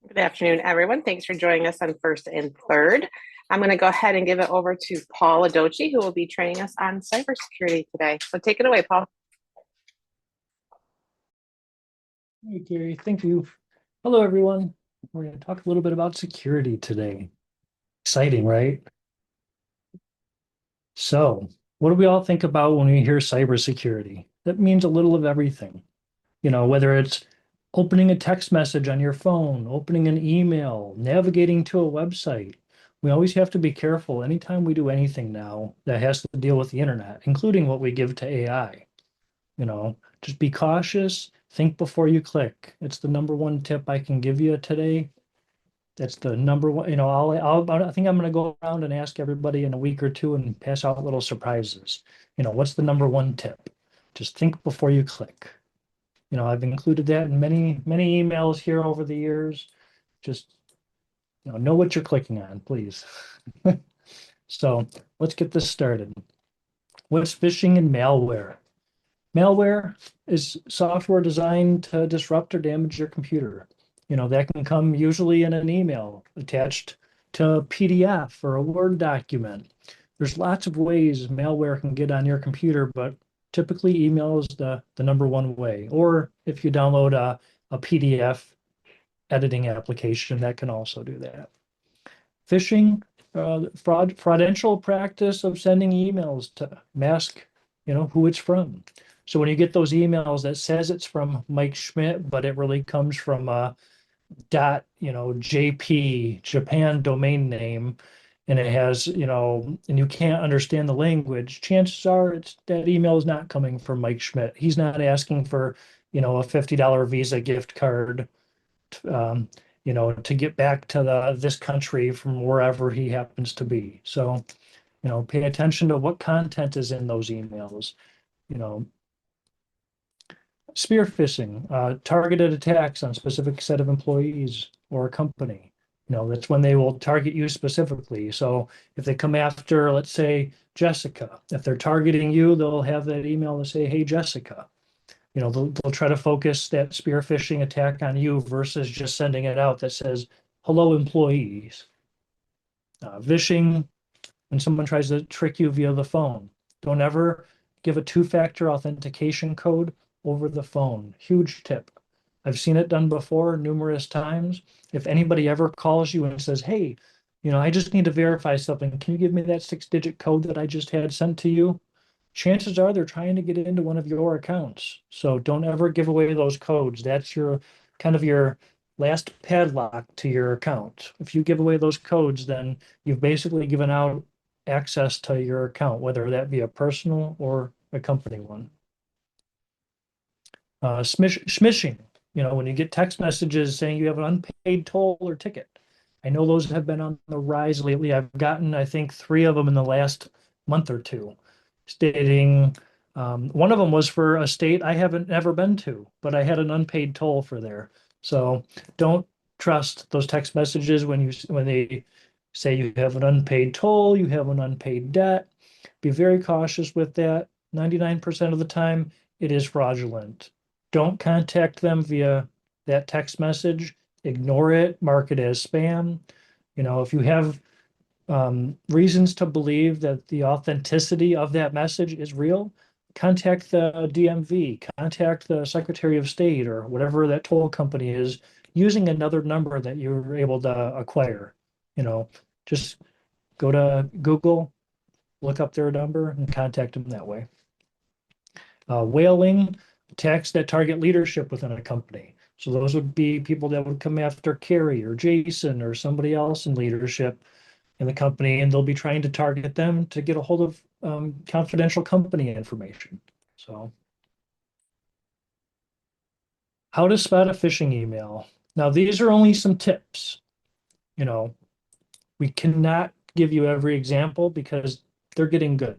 Good afternoon, everyone. Thanks for joining us on First and Third. I'm going to go ahead and give it over to Paul Adochi, who will be training us on cybersecurity today. So take it away, Paul. Hey, Gary, thank you. Hello, everyone. We're going to talk a little bit about security today. Exciting, right? So, what do we all think about when we hear cybersecurity? That means a little of everything. Whether it's opening a text message on your phone, opening an email, navigating to a website. We always have to be careful anytime we do anything now that has to deal with the internet, including what we give to AI. Just be cautious, think before you click. It's the number one tip I can give you today. That's the number one. I think I'm going to go around and ask everybody in a week or two and pass out little surprises. What's the number one tip? Just think before you click. I've included that in many emails here over the years. Just know what you're clicking on, please. So let's get this started. What's phishing and malware? Malware is software designed to disrupt or damage your computer. That can come usually in an email attached to a PDF or a Word document. There's lots of ways malware can get on your computer, but typically email is the number one way. Or if you download a PDF editing application, that can also do that. Phishing, fraudulential practice of sending emails to mask, who it's from. So when you get those emails that says it's from Mike Schmidt, but it really comes from JP, Japan domain name, and it has, and you can't understand the language, chances are that email is not coming from Mike Schmidt. He's not asking for, a $50 Visa gift card, um, to get back to this country from wherever he happens to be. So, pay attention to what content is in those emails. You know, Spear phishing, targeted attacks on specific set of employees or a company. That's when they will target you specifically. So if they come after, let's say, Jessica, if they're targeting you, they'll have that email to say, "Hey, Jessica." They'll try to focus that spear phishing attack on you versus just sending it out that says, "Hello, employees." Vishing, when someone tries to trick you via the phone, don't ever give a two-factor authentication code over the phone. Huge tip. I've seen it done before numerous times. If anybody ever calls you and says, "Hey, I just need to verify something. Can you give me that six-digit code that I just had sent to you?" Chances are they're trying to get into one of your accounts. So don't ever give away those codes. That's your kind of your last padlock to your account. If you give away those codes, then you've basically given out access to your account, whether that be a personal or a company one. Smishing, when you get text messages saying you have an unpaid toll or ticket. I know those have been on the rise lately. I've gotten, I think, 3 of them in the last month or two, stating one of them was for a state I haven't ever been to, but I had an unpaid toll for there. So don't trust those text messages when they say you have an unpaid toll, you have an unpaid debt. Be very cautious with that. 99% of the time, it is fraudulent. Don't contact them via that text message. Ignore it, mark it as spam. If you have reasons to believe that the authenticity of that message is real, contact the DMV, contact the Secretary of State or whatever that toll company is using another number that you're able to acquire. Just go to Google, look up their number and contact them that way. Whaling, attacks that target leadership within a company. So those would be people that would come after Carrie or Jason or somebody else in leadership in the company, and they'll be trying to target them to get a hold of confidential company information. So how to spot a phishing email. Now, these are only some tips. You know, we cannot give you every example because they're getting good.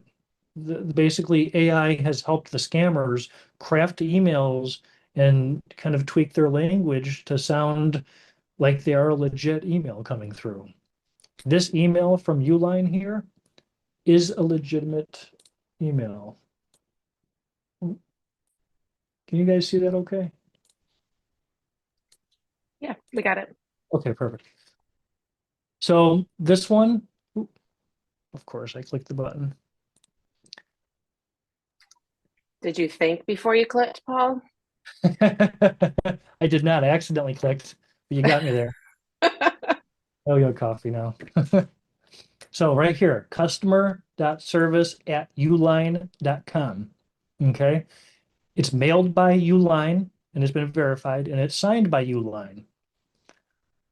Basically, AI has helped the scammers craft emails and kind of tweak their language to sound like they are a legit email coming through. This email from Uline here is a legitimate email. Can you guys see that okay? Yeah, we got it. Okay, perfect. So this one, oop, of course, I clicked the button. Did you think before you clicked, Paul? I did not. I accidentally clicked, but you got me there. Oh, you coffee now. So right here, customer.service@uline.com. Okay. It's mailed by Uline and it's been verified and it's signed by Uline.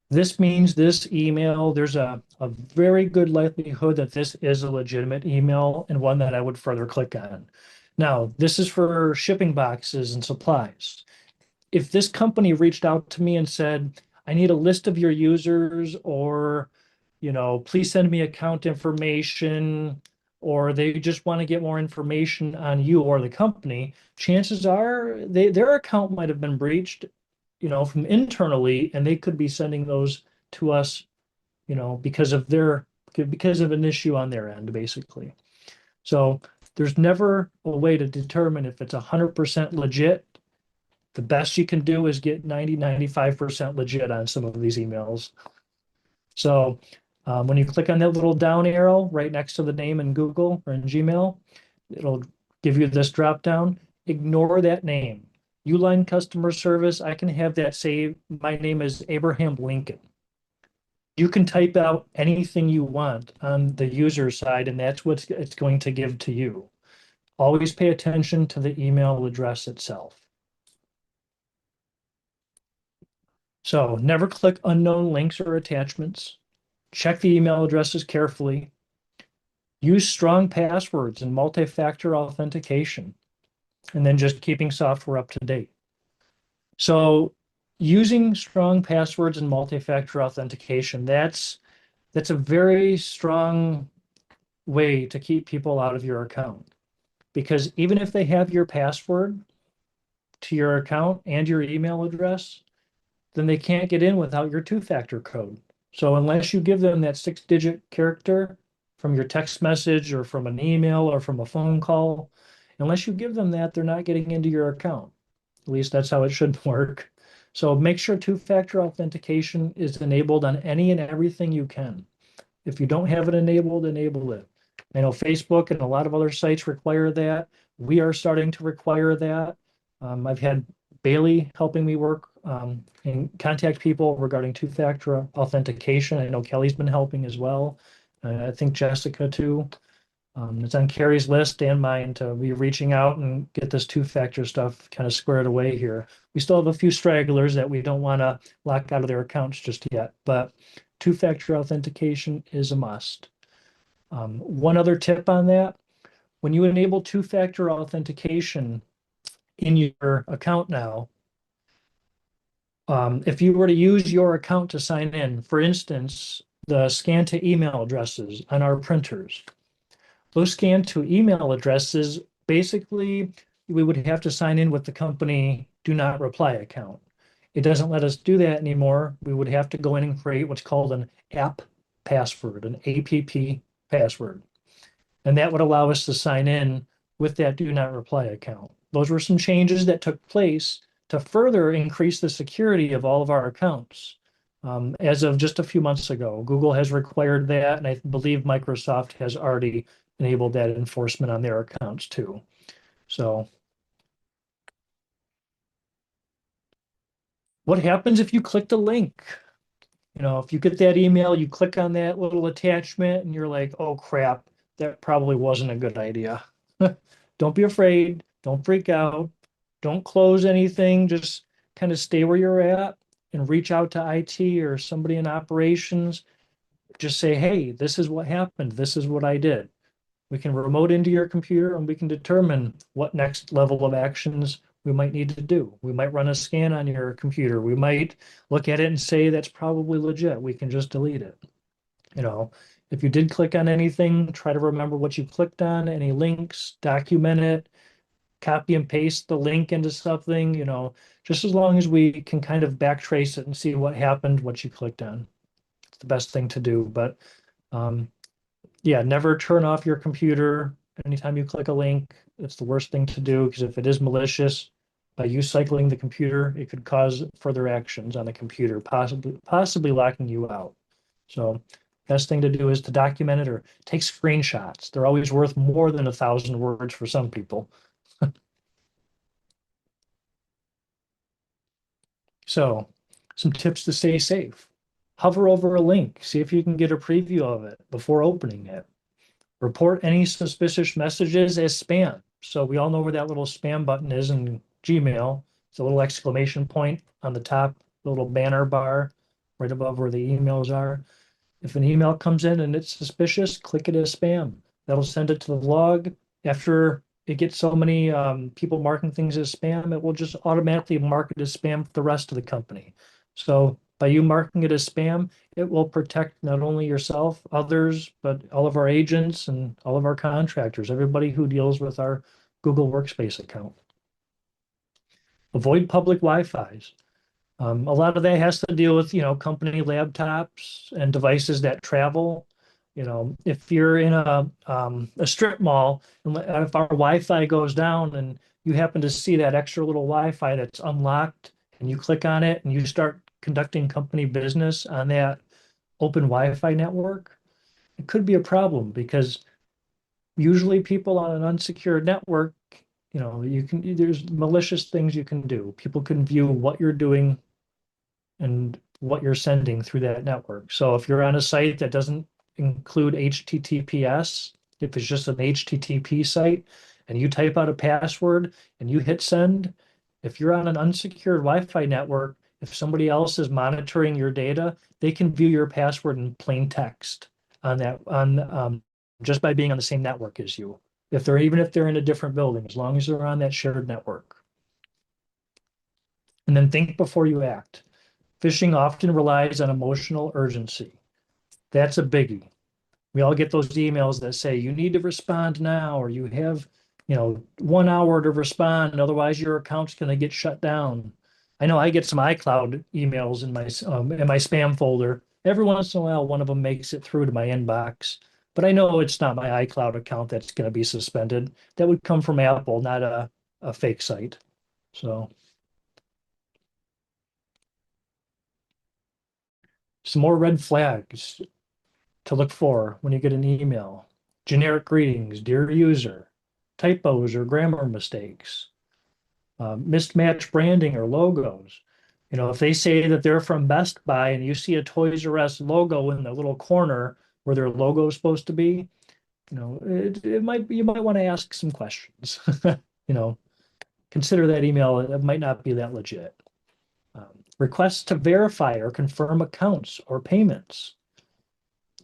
This means this email, there's a very good likelihood that this is a legitimate email and one that I would further click on. Now, this is for shipping boxes and supplies. If this company reached out to me and said, I need a list of your users, or, please send me account information, or they just want to get more information on you or the company, chances are their account might have been breached, from internally, and they could be sending those to us, because of an issue on their end, basically. So there's never a way to determine if it's 100% legit. The best you can do is get 95% legit on some of these emails. So when you click on that little down arrow right next to the name in Google or in Gmail, it'll give you this drop down. Ignore that name. Uline customer service, I can have that say my name is Abraham Lincoln. You can type out anything you want on the user side, and that's what it's going to give to you. Always pay attention to the email address itself. So never click unknown links or attachments. Check the email addresses carefully. Use strong passwords and multi-factor authentication, and then just keeping software up to date. So using strong passwords and multi-factor authentication, that's a very strong way to keep people out of your account. Because even if they have your password to your account and your email address, then they can't get in without your two-factor code. So unless you give them that 6-digit character from your text message or from an email or from a phone call, unless you give them that, they're not getting into your account. At least that's how it should work. So make sure two-factor authentication is enabled on any and everything you can. If you don't have it enabled, enable it. I know Facebook and a lot of other sites require that. We are starting to require that. I've had Bailey helping me work and contact people regarding two-factor authentication. I know Kelly's been helping as well. I think Jessica too. It's on Carrie's list and mine to be reaching out and get this two-factor stuff kind of squared away here. We still have a few stragglers that we don't want to lock out of their accounts just yet, but two-factor authentication is a must. One other tip on that, when you enable two-factor authentication in your account now, if you were to use your account to sign in, for instance, the scan to email addresses on our printers, those scan to email addresses, basically, we would have to sign in with the company do not reply account. It doesn't let us do that anymore. We would have to go in and create what's called an app password, an APP password. And that would allow us to sign in with that do not reply account. Those were some changes that took place to further increase the security of all of our accounts. As of just a few months ago, Google has required that, and I believe Microsoft has already enabled that enforcement on their accounts too. So what happens if you click the link? If you get that email, you click on that little attachment and you're like, oh crap, that probably wasn't a good idea. Don't be afraid. Don't freak out. Don't close anything. Just kind of stay where you're at and reach out to IT or somebody in operations. Just say, hey, this is what happened. This is what I did. We can remote into your computer and we can determine what next level of actions we might need to do. We might run a scan on your computer. We might look at it and say that's probably legit. We can just delete it. If you did click on anything, try to remember what you clicked on, any links, document it, copy and paste the link into something, just as long as we can kind of backtrace it and see what happened, what you clicked on. It's the best thing to do. But yeah, never turn off your computer anytime you click a link. It's the worst thing to do because if it is malicious, By you cycling the computer, it could cause further actions on the computer, possibly locking you out. So best thing to do is to document it or take screenshots. They're always worth more than 1,000 words for some people. So some tips to stay safe. Hover over a link, see if you can get a preview of it before opening it. Report any suspicious messages as spam. So we all know where that little spam button is in Gmail. It's a little exclamation point on the top, the little banner bar right above where the emails are. If an email comes in and it's suspicious, click it as spam. That'll send it to the log. After it gets so many people marking things as spam, it will just automatically mark it as spam for the rest of the company. So by you marking it as spam, it will protect not only yourself, others, but all of our agents and all of our contractors, everybody who deals with our Google Workspace account. Avoid public Wi-Fis. A lot of that has to deal with, company laptops and devices that travel. If you're in a strip mall, and if our Wi-Fi goes down and you happen to see that extra little Wi-Fi that's unlocked and you click on it and you start conducting company business on that open Wi-Fi network, it could be a problem because usually people on an unsecured network, there's malicious things you can do. People can view what you're doing and what you're sending through that network. So if you're on a site that doesn't include HTTPS, if it's just an HTTP site and you type out a password and you hit send, if you're on an unsecured Wi-Fi network, if somebody else is monitoring your data, they can view your password in plain text on that on just by being on the same network as you. Even if they're in a different building, as long as they're on that shared network. And then think before you act. Phishing often relies on emotional urgency. That's a biggie. We all get those emails that say you need to respond now, or you have, 1 hour to respond, otherwise your account's going to get shut down. I know I get some iCloud emails in my spam folder. Every once in a while, one of them makes it through to my inbox, but I know it's not my iCloud account that's going to be suspended. That would come from Apple, not a fake site. So. Some more red flags to look for when you get an email. Generic greetings, dear user, typos or grammar mistakes, mismatched branding or logos. If they say that they're from Best Buy and you see a Toys R Us logo in the little corner where their logo is supposed to be, you might want to ask some questions. Consider that email, it might not be that legit. Requests to verify or confirm accounts or payments.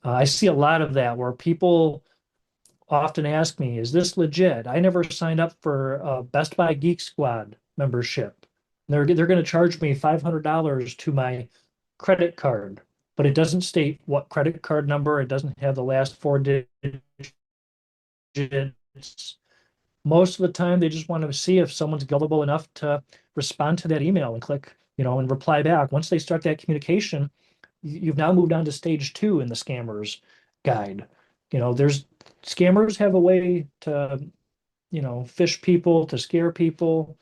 I see a lot of that where people often ask me, is this legit? I never signed up for a Best Buy Geek Squad membership. They're going to charge me $500 to my credit card, but it doesn't state what credit card number. It doesn't have the last 4 digits. Most of the time, they just want to see if someone's gullible enough to respond to that email and click, and reply back. Once they start that communication, you've now moved on to stage 2 in the scammer's guide. There's scammers have a way to, fish people, to scare people.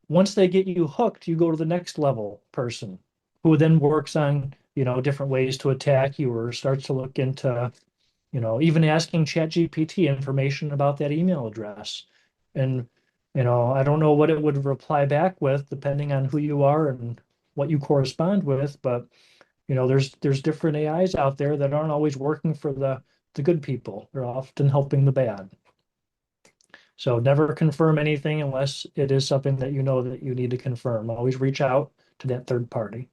Once they get you hooked, you go to the next level person who then works on, different ways to attack you or starts to look into, even asking ChatGPT information about that email address. And, I don't know what it would reply back with, depending on who you are and what you correspond with, but there's different AIs out there that aren't always working for the good people. They're often helping the bad. So never confirm anything unless it is something that you know that you need to confirm. Always reach out to that third party.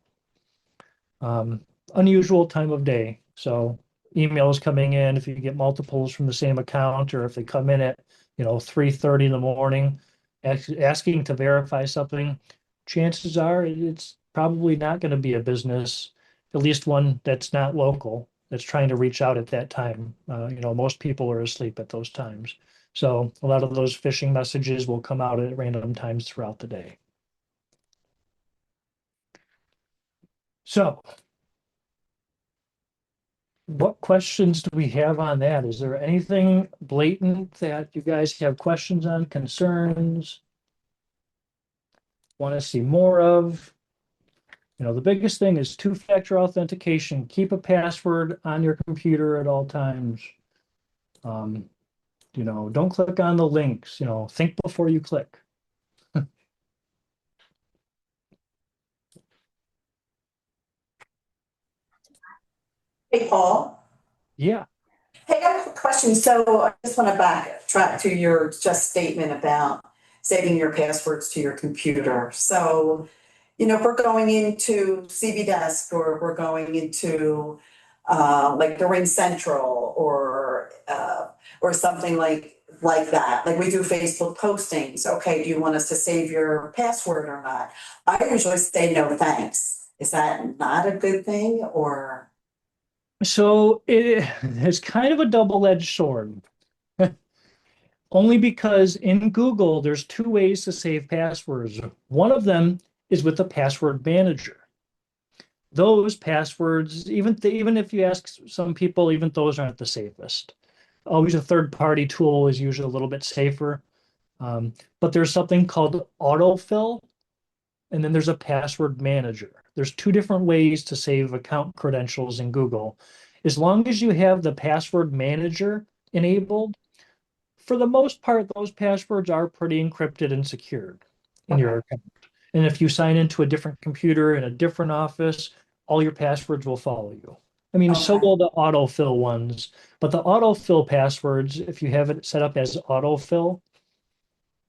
Unusual time of day. So emails coming in, if you get multiples from the same account, or if they come in at 3:30 in the morning, asking to verify something, chances are it's probably not going to be a business, at least one that's not local, that's trying to reach out at that time. Most people are asleep at those times. So a lot of those phishing messages will come out at random times throughout the day. So what questions do we have on that? Is there anything blatant that you guys have questions on, concerns? want to see more of. The biggest thing is two-factor authentication. Keep a password on your computer at all times. Um, don't click on the links, think before you click. Hey, Paul. Yeah. Hey, I have a question. So I just want to backtrack to your just statement about saving your passwords to your computer. So, if we're going into CB Desk or we're going into like the Ring Central or something like that, like we do Facebook postings. Okay, do you want us to save your password or not? I usually say no, thanks. Is that not a good thing or? So it's kind of a double-edged sword. Only because in Google, there's two ways to save passwords. One of them is with the password manager. Those passwords, even if you ask some people, even those aren't the safest. Always a third-party tool is usually a little bit safer. But there's something called autofill, and then there's a password manager. There's two different ways to save account credentials in Google. As long as you have the password manager enabled, for the most part, those passwords are pretty encrypted and secured in your account. And if you sign into a different computer in a different office, all your passwords will follow you. I mean, so Okay. will the autofill ones, but the autofill passwords, if you have it set up as autofill,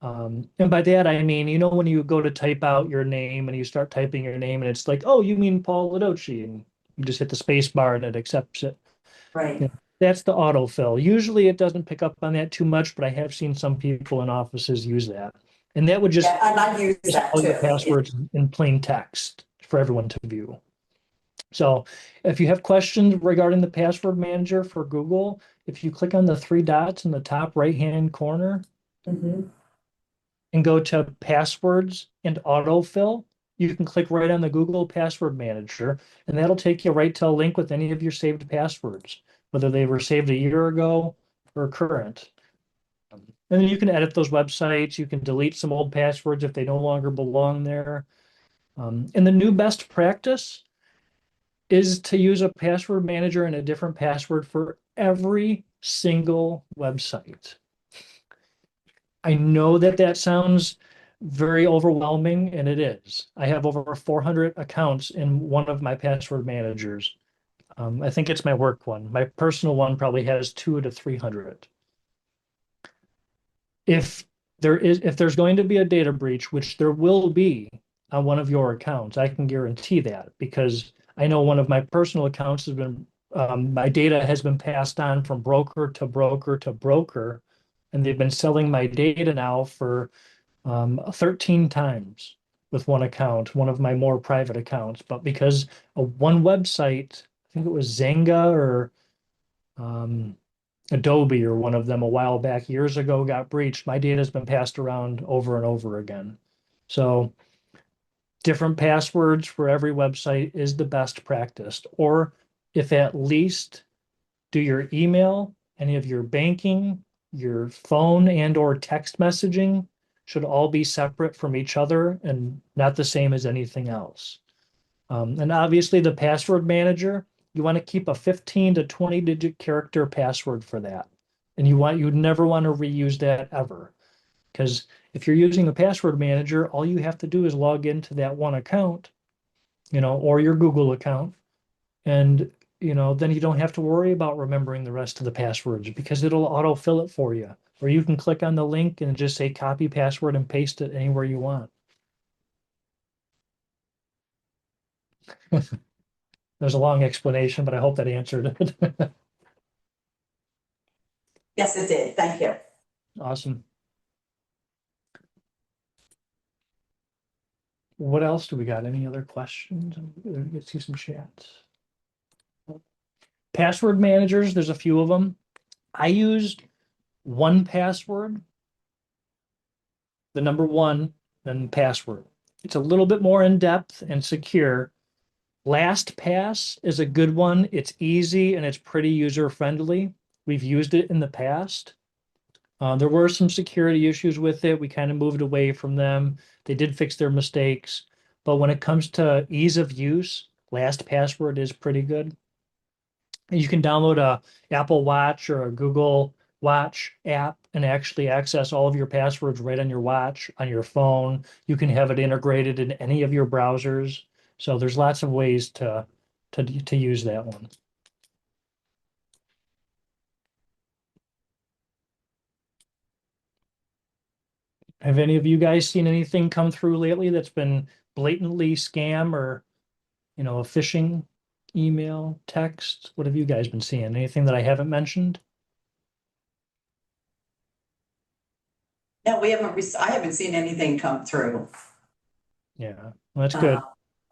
and by that I mean, when you go to type out your name and you start typing your name and it's like, oh, you mean Paul Ladoci, and you just hit the space bar and it accepts it. Right. That's the autofill. Usually it doesn't pick up on that too much, but I have seen some people in offices use that. And that would Yeah, and I use just that all your too. passwords in plain text for everyone to view. So if you have questions regarding the password manager for Google, if you click on the three dots in the top right-hand corner, Mhm. and go to passwords and autofill, you can click right on the Google Password Manager, and that'll take you right to a link with any of your saved passwords, whether they were saved a year ago or current. And then you can edit those websites. You can delete some old passwords if they no longer belong there. And the new best practice is to use a password manager and a different password for every single website. I know that that sounds very overwhelming, and it is. I have over 400 accounts in one of my password managers. I think it's my work one. My personal one probably has 200 to 300. If there's going to be a data breach, which there will be on one of your accounts, I can guarantee that because I know one of my personal accounts my data has been passed on from broker to broker to broker, and they've been selling my data now for 13 times with one account, one of my more private accounts. But because of one website, I think it was Zynga or um, Adobe or one of them a while back, years ago, got breached, my data has been passed around over and over again. So different passwords for every website is the best practice. Or if at least do your email, any of your banking, your phone and or text messaging should all be separate from each other and not the same as anything else. And obviously the password manager, you want to keep a 15 to 20 digit character password for that. And you'd never want to reuse that ever. Because if you're using the password manager, all you have to do is log into that one account, or your Google account, and then you don't have to worry about remembering the rest of the passwords because it'll autofill it for you. Or you can click on the link and just say copy password and paste it anywhere you want. There's a long explanation, but I hope that answered it. Yes, it did. Thank you. Awesome. What else do we got? Any other questions? Let's see some chats. Password managers, there's a few of them. I used 1Password, the number one, then password. It's a little bit more in depth and secure. LastPass is a good one. It's easy and it's pretty user friendly. We've used it in the past. There were some security issues with it. We kind of moved away from them. They did fix their mistakes. But when it comes to ease of use, LastPassword is pretty good. You can download a Apple Watch or a Google Watch app and actually access all of your passwords right on your watch, on your phone. You can have it integrated in any of your browsers. So there's lots of ways to use that one. Have any of you guys seen anything come through lately that's been blatantly scam or, a phishing email, text? What have you guys been seeing? Anything that I haven't mentioned? No, I haven't seen anything come through, Yeah, well, that's good.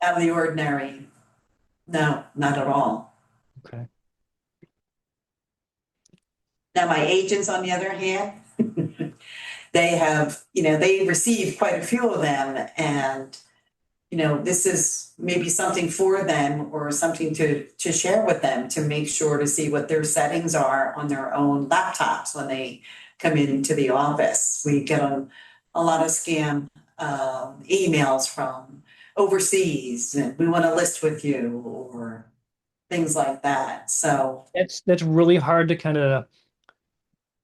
out of the ordinary. No, not at all. Okay. Now, my agents, on the other hand, they have, they received quite a few of them, and, this is maybe something for them or something to share with them to make sure to see what their settings are on their own laptops when they come into the office. We get a lot of scam emails from overseas, and we want to list with you, or things like that. So, That's really hard to kind of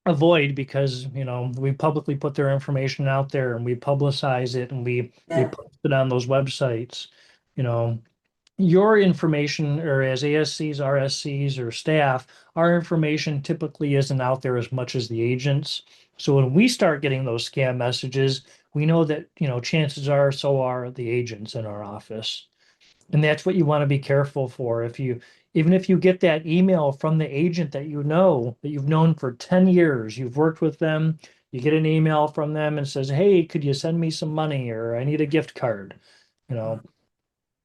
avoid because, we publicly put their information out there and we publicize it and we yeah. post it on those websites. You know, your information or as ASCs, RSCs, or staff, our information typically isn't out there as much as the agents. So when we start getting those scam messages, we know that, chances are so are the agents in our office. And that's what you want to be careful for. Even if you get that email from the agent that that you've known for 10 years, you've worked with them, you get an email from them and says, "Hey, could you send me some money?" or "I need a gift card." You know,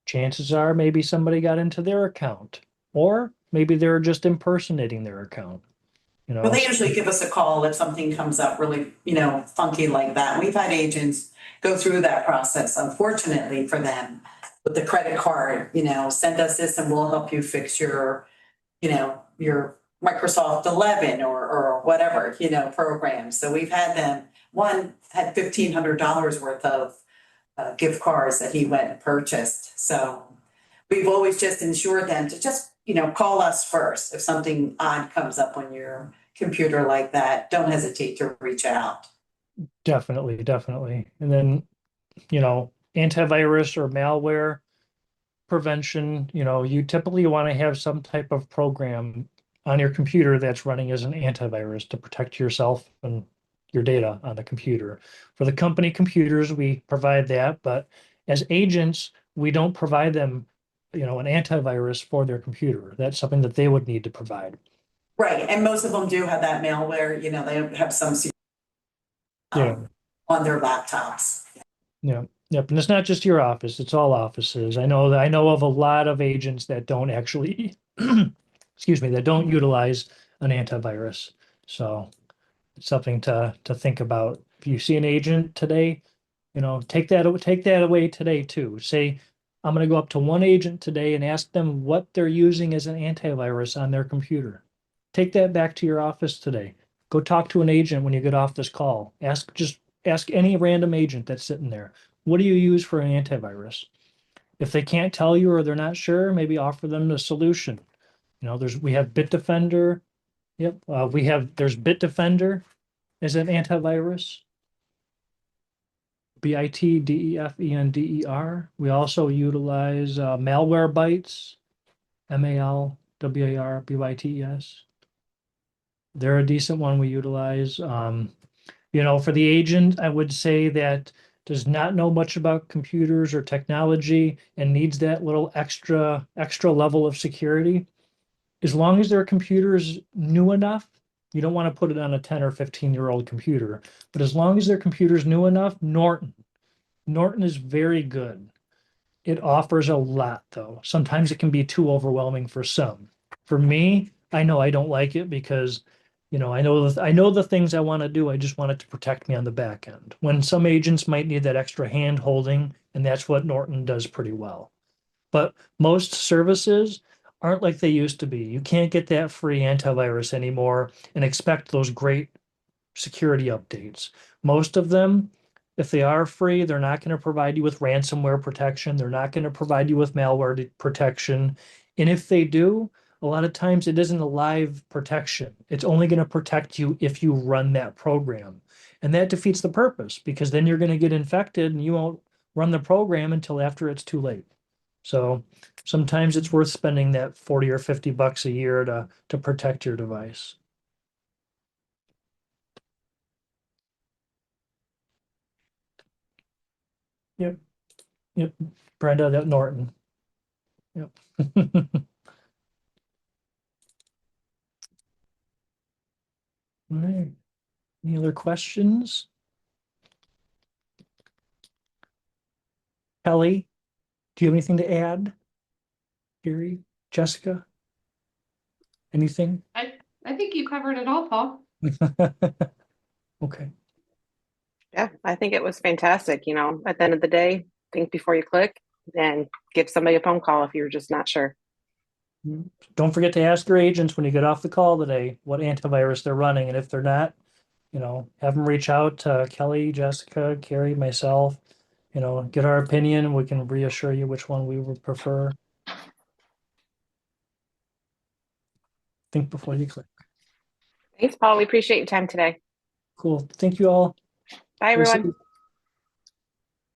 chances are maybe somebody got into their account, or maybe they're just impersonating their account. Well, they usually give us a call if something comes up really, funky like that. We've had agents go through that process, unfortunately for them, with the credit card, send us this and we'll help you fix your Microsoft 11 or whatever, program. So we've had them, one had $1,500 worth of gift cards that he went and purchased. So we've always just ensured them to just, call us first. If something odd comes up on your computer like that, don't hesitate to reach out. Definitely, definitely. And then, antivirus or malware prevention, you typically want to have some type of program on your computer that's running as an antivirus to protect yourself and your data on the computer. For the company computers, we provide that, but as agents, we don't provide them, an antivirus for their computer. That's something that they would need to provide. Right, and most of them do have that malware, they have some Yeah. on their laptops. Yeah. Yep. And it's not just your office, it's all offices. I know of a lot of agents that don't actually, excuse me, that don't utilize an antivirus. So it's something to think about. If you see an agent today, take that away today too. Say, I'm going to go up to one agent today and ask them what they're using as an antivirus on their computer. Take that back to your office today. Go talk to an agent when you get off this call. Just ask any random agent that's sitting there, what do you use for an antivirus? If they can't tell you or they're not sure, maybe offer them the solution. We have Bitdefender. Yep. There's Bitdefender as an antivirus. Bitdefender. We also utilize Malwarebytes, Malwarebytes. They're a decent one we utilize. For the agent, I would say that does not know much about computers or technology and needs that little extra level of security. As long as their computer is new enough, you don't want to put it on a 10 or 15-year-old computer, but as long as their computer is new enough, Norton is very good. It offers a lot, though. Sometimes it can be too overwhelming for some. For me, I know I don't like it because, I know the things I want to do. I just want it to protect me on the back end. When some agents might need that extra hand holding, and that's what Norton does pretty well. But most services aren't like they used to be. You can't get that free antivirus anymore and expect those great security updates. Most of them, if they are free, they're not going to provide you with ransomware protection. They're not going to provide you with malware protection. And if they do, a lot of times it isn't a live protection. It's only going to protect you if you run that program. And that defeats the purpose because then you're going to get infected and you won't run the program until after it's too late. So sometimes it's worth spending that 40 or 50 bucks a year to protect your device. Yep. Yep. Brenda, that Norton. Yep. All right. Any other questions? Kelly, do you have anything to add? Gary, Jessica? Anything? I think you covered it all, Paul. Okay. Yeah, I think it was fantastic. At the end of the day, think before you click and give somebody a phone call if you're just not sure. Don't forget to ask your agents when you get off the call today what antivirus they're running. And if they're not, have them reach out to Kelly, Jessica, Carrie, myself, get our opinion. We can reassure you which one we would prefer. Think before you click. Thanks, Paul. We appreciate your time today. Cool. Thank you all. Bye, Stay everyone. safe.